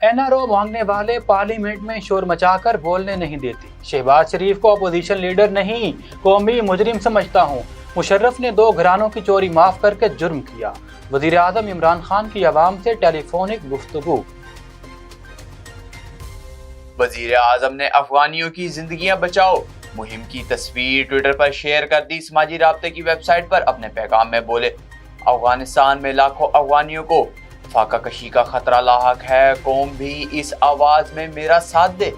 N R O مانگنے والے parliament میں شور مچا کر بولنے نہیں دیتے. شہباز شریف کو اپوزیشن لیڈر نہیں قومی مجرم سمجھتا ہوں. مشرف نے 2 گھرانوں کی چوری معاف کر کے جرم کیا. وزیر اعظم عمران خان کی عوام سے ٹیلی فونک گفتگو. وزیر اعظم نے افغانیوں کی زندگیاں بچاؤ مہم کی تصویر ٹویٹر پر شیئر کر دی. سماجی رابطے کی ویب سائٹ پر اپنے پیغام میں بولے افغانستان میں لاکھوں افغانیوں کو فاقہ کشی کا خطرہ لاحق ہے. قوم بھی اس آواز میں میرا ساتھ دے.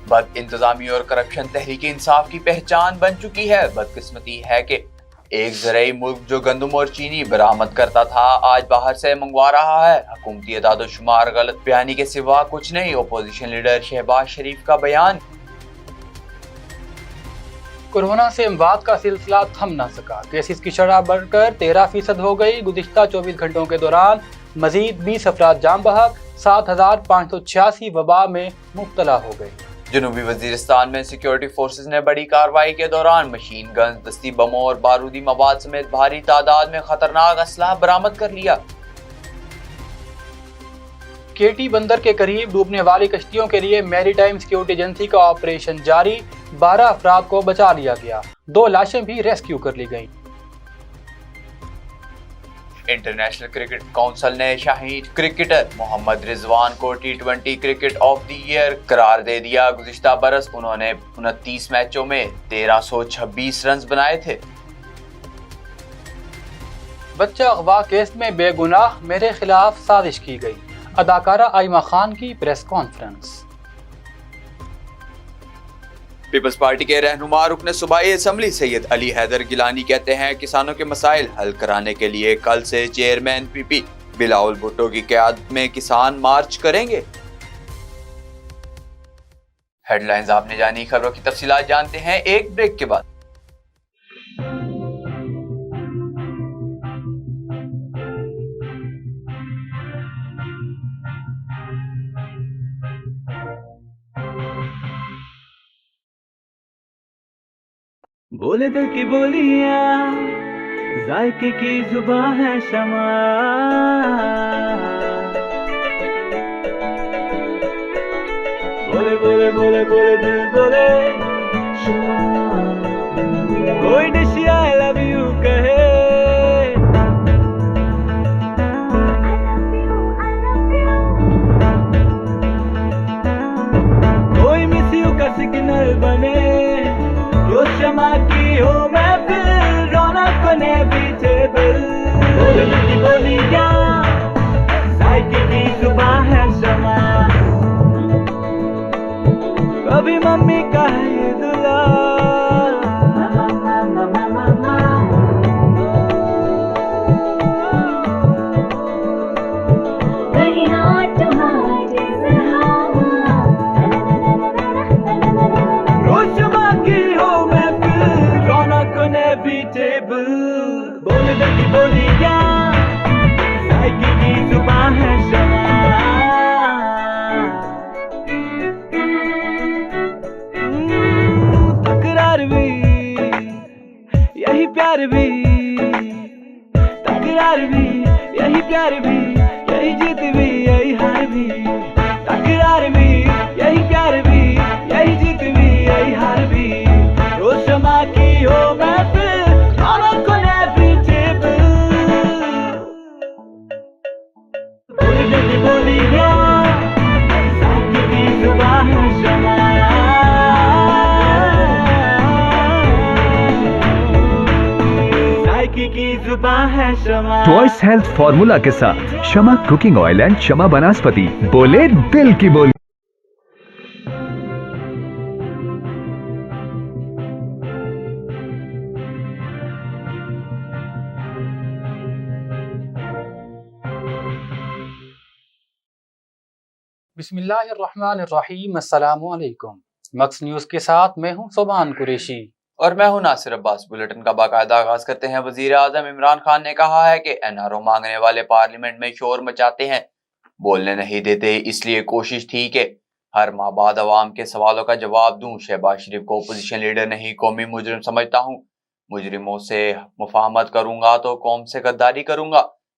بد انتظامی اور کرپشن تحریک انصاف کی پہچان بن چکی ہے. بدقسمتی ہے کہ ایک زرعی ملک جو گندم اور چینی برآمد کرتا تھا آج باہر سے منگوا رہا ہے. حکومتی اعداد و شمار غلط بیانی کے سوا کچھ نہیں. اپوزیشن لیڈر شہباز شریف کا بیان. کورونا سے اموات کا سلسلہ تھم نہ سکا. کیسز کی شرح بڑھ کر 13% ہو گئی. گزشتہ 24 گھنٹوں کے دوران مزید 20 افراد جاں بحق. 7586 وبا میں مبتلا ہو گئے. جنوبی وزیرستان میں سیکیورٹی فورسز نے بڑی کارروائی کے دوران مشین گنز، دستی بموں اور بارودی مواد سمیت بھاری تعداد میں خطرناک اسلحہ برآمد کر لیا. کیٹی بندر کے قریب ڈوبنے والی کشتیوں کے لیے میری ٹائم سیکیورٹی ایجنسی کا آپریشن جاری. 12 افراد کو بچا لیا گیا. 2 لاشیں بھی ریسکیو کر لی گئیں. انٹرنیشنل کرکٹ کونسل نے شاہین کرکٹر محمد رضوان کو T20 cricket of the year قرار دے دیا. گزشتہ برس انہوں نے 29 میچوں میں 1326 رنز بنائے تھے. بچہ اغوا کیس میں بے گناہ میرے خلاف سازش کی گئی. اداکارہ آئمہ خان کی پریس کانفرنس. پیپلز پارٹی کے رہنما رکن صوبائی اسمبلی سید علی حیدر گیلانی کہتے ہیں کسانوں کے مسائل حل کرانے کے لیے کل سے چیئرمین PP بلاول بھٹو کی قیادت میں کسان مارچ کریں گے. ہیڈ لائنز آپ نے جانی. خبروں کی تفصیلات جانتے ہیں ایک بریک کے بعد. بولے دل کی بولیاں ذائقے کی زبان ہے شمع. بولے بولے بولے بولے دل بولے شمع. کوئی ڈش آئی لو یو کہے کوئی مس یو کا سگنل بنے. شمع کی ہو محفل رونق نے بھی ٹیبل. بولنے بولی کیا ذائقے کی زبان ہے شمع. کبھی ممی کا ہے دلہا بولی کیا ذائقے کی زبان ہے شمع. تکرار بھی یہی پیار بھی. تکرار بھی یہی پیار بھی. یہی جیت بھی یہی ہار بھی. تکرار بھی یہی پیار بھی. یہی جیت بھی یہی ہار بھی. روز شمع کی ہو محفل رونق نے بھی ٹیبل. بولی گیا ذائقے کی زبان ہے شمع. ذائقے کی زبان ہے شمع. ٹوائس ہیلتھ فارمولا کے ساتھ شمع کوکنگ آئل اینڈ شمع بناسپتی. بولے دل کی بولی. بسم اللہ الرحمن الرحیم. السلام علیکم. مکس نیوز کے ساتھ میں ہوں سبحان قریشی اور میں ہوں ناصر عباس. بلیٹن کا باقاعدہ آغاز کرتے ہیں. وزیر اعظم عمران خان نے کہا ہے کہ NRO مانگنے والے پارلیمنٹ میں شور مچاتے ہیں بولنے نہیں دیتے. اس لیے کوشش تھی کہ ہر ماہ بعد عوام کے سوالوں کا جواب دوں. شہباز شریف کو اپوزیشن لیڈر نہیں قومی مجرم سمجھتا ہوں. مجرموں سے مفاہمت کروں گا تو قوم سے غداری کروں گا.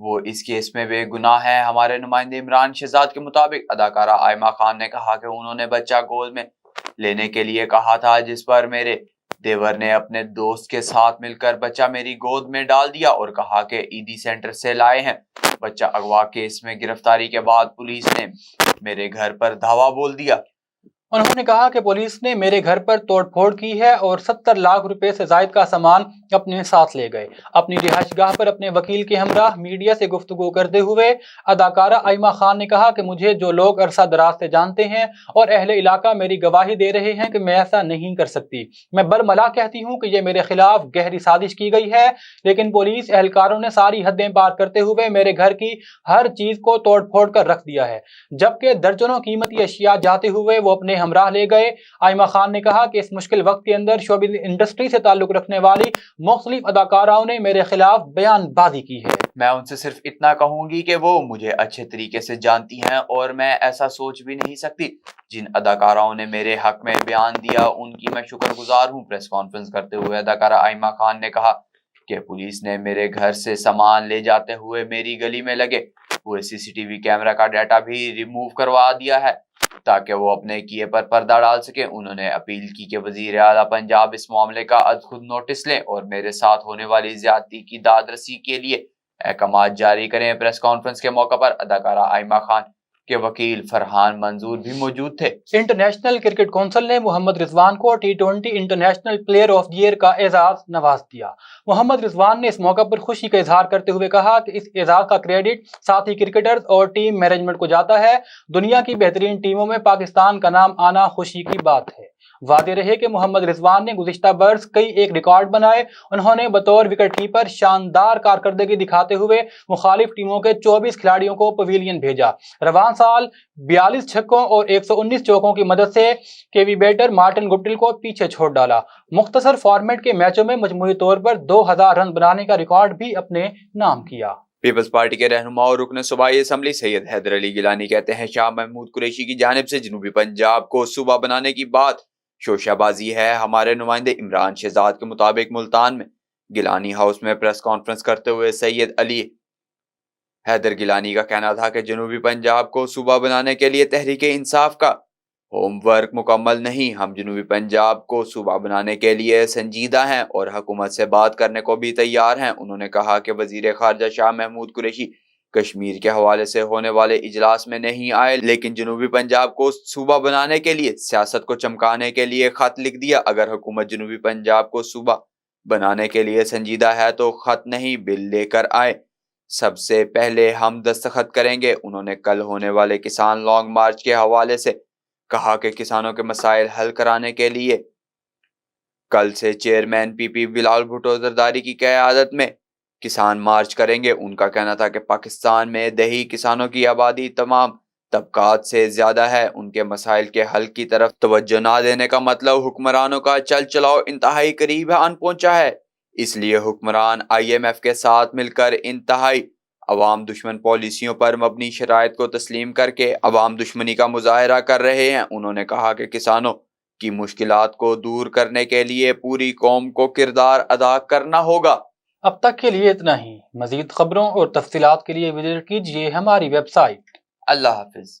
وہ اس کیس میں بے گناہ ہے۔ ہمارے نمائندے عمران شہزاد کے مطابق اداکارہ آئمہ خان نے کہا کہ انہوں نے بچہ گود میں لینے کے لیے کہا تھا، جس پر میرے دیور نے اپنے دوست کے ساتھ مل کر بچہ میری گود میں ڈال دیا اور کہا کہ عیدی سینٹر سے لائے ہیں۔ بچہ اغوا کیس میں گرفتاری کے بعد پولیس نے میرے گھر پر دھاوا بول دیا۔ انہوں نے کہا کہ پولیس نے میرے گھر پر توڑ پھوڑ کی ہے اور 70 لاکھ روپے سے زائد کا سامان اپنے ساتھ لے گئے۔ اپنی رہائش گاہ پر اپنے وکیل کے ہمراہ میڈیا سے گفتگو کرتے ہوئے اداکارہ آئمہ خان نے کہا کہ مجھے جو لوگ عرصہ دراز سے جانتے ہیں اور اہل علاقہ میری گواہی دے رہے ہیں کہ میں ایسا نہیں کر سکتی۔ میں برملا کہتی ہوں کہ یہ میرے خلاف گہری سازش کی گئی ہے، لیکن پولیس اہلکاروں نے ساری حدیں پار کرتے ہوئے میرے گھر کی ہر چیز کو توڑ پھوڑ کر رکھ دیا ہے، جبکہ درجنوں قیمتی اشیاء جاتے ہوئے وہ اپنے ہمراہ لے گئے۔ آئمہ خان نے کہا کہ اس مشکل وقت کے اندر شوبز انڈسٹری سے تعلق رکھنے والی مختلف اداکاراؤں نے میرے خلاف بیان بازی کی ہے۔ میں ان سے صرف اتنا کہوں گی کہ وہ مجھے اچھے طریقے سے جانتی ہیں اور میں ایسا سوچ بھی نہیں سکتی۔ جن اداکاراؤں نے میرے حق میں بیان دیا ان کی میں شکر گزار ہوں۔ پریس کانفرنس کرتے ہوئے اداکارہ آئمہ خان نے کہا کہ پولیس نے میرے گھر سے سامان لے جاتے ہوئے میری گلی میں لگے ہوئے CCTV کیمرہ کا ڈیٹا بھی ریموو کروا دیا ہے تاکہ وہ اپنے کیے پر پردہ ڈال سکیں۔ انہوں نے اپیل کی کہ وزیر اعلیٰ پنجاب اس معاملے کا از خود نوٹس لیں اور میرے ساتھ ہونے والی زیادتی کی داد رسی کے لیے احکامات جاری کریں۔ پریس کانفرنس کے موقع پر اداکارہ آئمہ خان کے وکیل فرحان منظور بھی موجود تھے۔ انٹرنیشنل کرکٹ کونسل نے محمد رضوان کو T20 international player of the year کا اعزاز نواز دیا۔ محمد رضوان نے اس موقع پر خوشی کا اظہار کرتے ہوئے کہا کہ اس اعزاز کا کریڈٹ ساتھی کرکٹرز اور ٹیم مینجمنٹ کو جاتا ہے۔ دنیا کی بہترین ٹیموں میں پاکستان کا نام آنا خوشی کی بات ہے۔ واضح رہے کہ محمد رضوان نے گزشتہ برس کئی ایک ریکارڈ بنائے۔ انہوں نے بطور وکٹ کیپر شاندار کارکردگی دکھاتے ہوئے مخالف ٹیموں کے 24 کھلاڑیوں کو پویلین بھیجا۔ رواں سال 42 چھکوں اور 119 چوکوں کی مدد سے KV بیٹر مارٹن گپٹل کو پیچھے چھوڑ ڈالا۔ مختصر فارمیٹ کے میچوں میں مجموعی طور پر 2000 رن بنانے کا ریکارڈ بھی اپنے نام کیا۔ پیپلز پارٹی کے رہنما اور رکن صوبائی اسمبلی سید حیدر علی گیلانی کہتے ہیں شاہ محمود قریشی کی جانب سے جنوبی پنجاب کو صوبہ بنانے کی بات شوشہ بازی ہے۔ ہمارے نمائندے عمران شہزاد کے مطابق ملتان میں گیلانی ہاؤس میں پریس کانفرنس کرتے ہوئے سید علی حیدر گیلانی کا کہنا تھا کہ جنوبی پنجاب کو صوبہ بنانے کے لیے تحریک انصاف کا ہوم ورک مکمل نہیں۔ ہم جنوبی پنجاب کو صوبہ بنانے کے لیے سنجیدہ ہیں اور حکومت سے بات کرنے کو بھی تیار ہیں۔ انہوں نے کہا کہ وزیر خارجہ شاہ محمود قریشی کشمیر کے حوالے سے ہونے والے اجلاس میں نہیں آئے، لیکن جنوبی پنجاب کو صوبہ بنانے کے لیے سیاست کو چمکانے کے لیے خط لکھ دیا۔ اگر حکومت جنوبی پنجاب کو صوبہ بنانے کے لیے سنجیدہ ہے تو خط نہیں بل لے کر آئے، سب سے پہلے ہم دستخط کریں گے۔ انہوں نے کل ہونے والے کسان لانگ مارچ کے حوالے سے کہا کہ کسانوں کے مسائل حل کرانے کے لیے کل سے چیئرمین PP بلال بھٹو زرداری کی قیادت میں کسان مارچ کریں گے۔ ان کا کہنا تھا کہ پاکستان میں دیہی کسانوں کی آبادی تمام طبقات سے زیادہ ہے۔ ان کے مسائل کے حل کی طرف توجہ نہ دینے کا مطلب حکمرانوں کا چل چلاؤ انتہائی قریب آن پہنچا ہے۔ اس لیے حکمران IMF کے ساتھ مل کر انتہائی عوام دشمن پالیسیوں پر مبنی شرائط کو تسلیم کر کے عوام دشمنی کا مظاہرہ کر رہے ہیں۔ انہوں نے کہا کہ کسانوں کی مشکلات کو دور کرنے کے لیے پوری قوم کو کردار ادا کرنا ہوگا۔ اب تک کے لیے اتنا ہی۔ مزید خبروں اور تفصیلات کے لیے وزٹ کیجیے ہماری ویب سائٹ۔ اللہ حافظ۔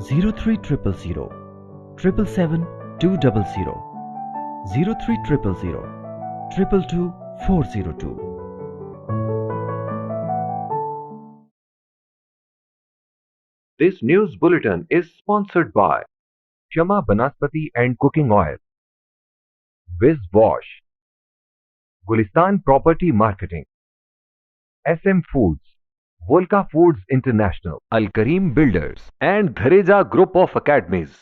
0300 777 200 0300 222 402। This news bulletin is sponsored by Shama Banaspati and Cooking Oil, Wiz Wash, Gulistan Property Marketing, SM Foods, Volca Foods International, Al Kareem Builders and Dhareja Group of Academies.